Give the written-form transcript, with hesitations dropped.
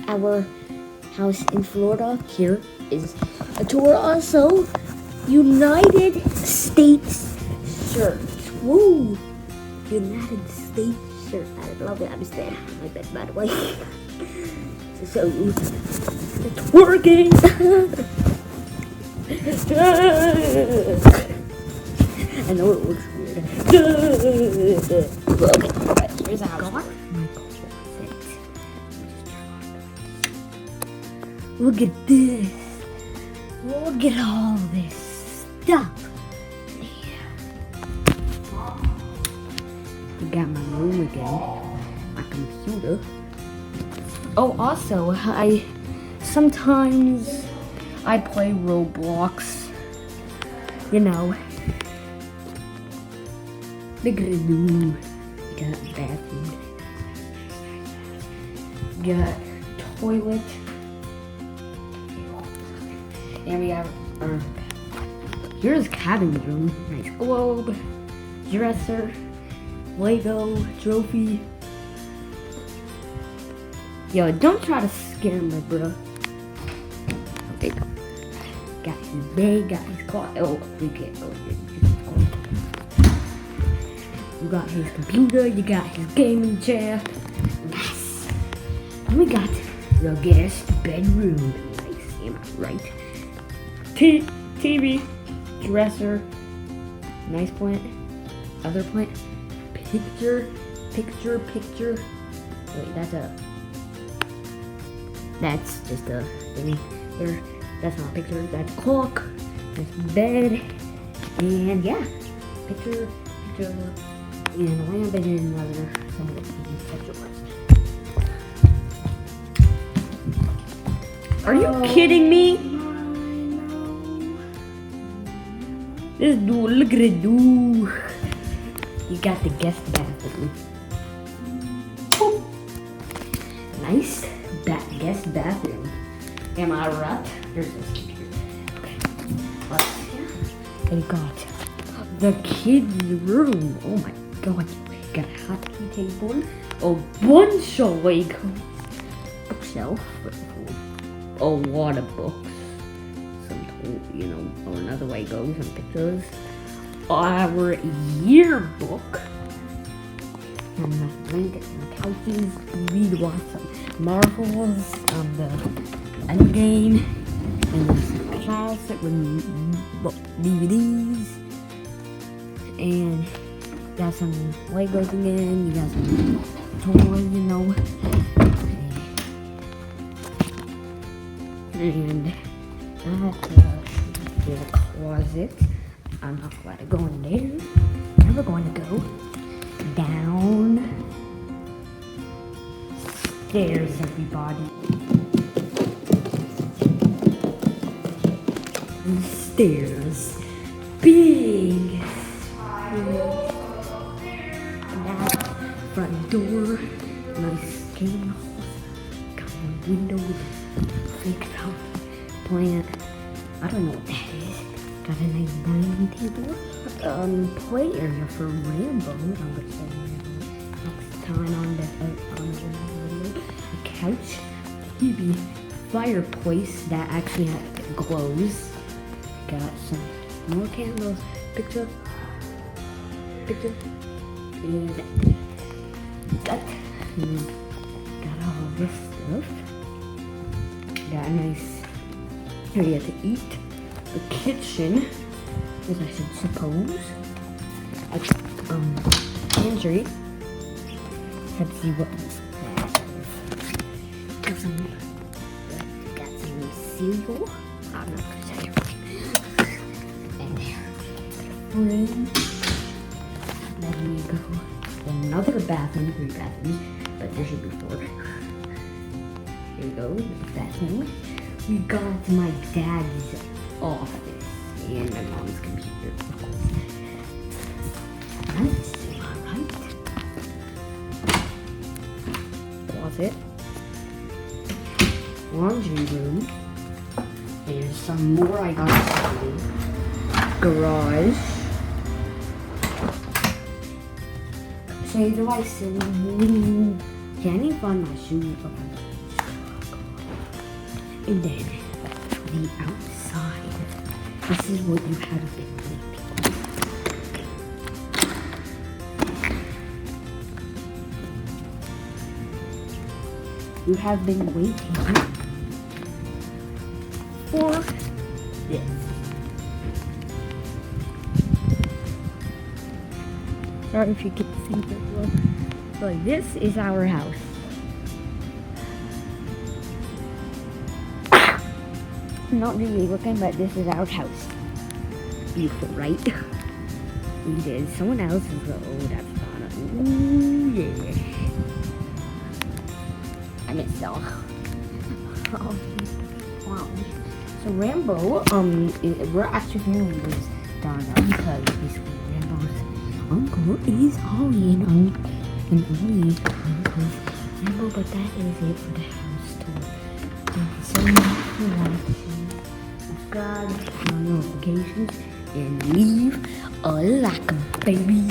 our house in Florida. Here is a tour also. United States shirts. Woo! United States shirt. I love it. I'm staying on my bed, by the way. To show you. It's working! I know it looks weird. Okay, alright, here's a house. My closet. Look at this. Look at all this stuff. I got my room again. My computer. Oh, also, sometimes I play Roblox. You know. Look at it. Got bathroom. Got toilet. And we have our, here's cabin room. Nice globe, dresser, Lego, trophy. Yo, don't try to scare me, bro. Okay, go. Got his bag, got his car. Oh, we can't go here. You got his computer, you got his gaming chair. Yes. And we got the guest bedroom. Nice, am I right? TV, dresser, nice plant, other plant, picture. Wait, that's just a thing there. That's not a picture, that's a clock, that's bed, and yeah, picture, and a lamp, and another, some of the picture. Are you kidding me? This dude, look at it, dude. You got the guest bathroom. Nice guest bathroom. Am I right? Here's this computer. Okay. Let's see. We got the kids' room. Oh my god. Got a hot tea table. A bunch of Legos. Bookshelf. A lot of books. You know, or another way goes, some pictures. Our yearbook. And the blankets and the couches. We'd watch some Marvels on the Endgame. And there's some closet with DVDs. And got some Legos again. You got some toys, you know. And there's a closet. I'm not going to go in there. Now we're going to go down stairs, everybody. Stairs. Big. And that front door. Nice cane. Got a window with a big plant. I don't know what that is. Got a nice dining table. Play area for Rambo. I'm gonna say next time on the video. A couch, TV, fireplace that actually glows. Got some more candles. Picture. And that. Got all this stuff. Got a nice area to eat. The kitchen, as I should suppose. A pantry. Let's see what got some cereal. I'm not gonna tell you everything. And there. Fridge. Then we go another bathroom, 3 bathrooms, but there should be 4. Here we go, the bathroom. We got my dad's office and my mom's computer, of course. Nice, alright. Closet. Laundry room. There's some more I got to do. Garage. Say the license. can't even find my shoes. And then the outside. This is what you have been waiting. You have been waiting for this. Sorry if you can see the floor. So this is our house. Not really looking, but this is our house. Beautiful, right? It is. Someone else's though. Oh, that's not. Ooh, yeah. I missed all. Oh, wow. So Rambo, we're actually filming this Donna because basically Rambo's uncle is Ollie and Ollie is Rambo, but that is it for the house tour. Thank you so much for watching. Subscribe, turn on notifications, and leave a like, baby.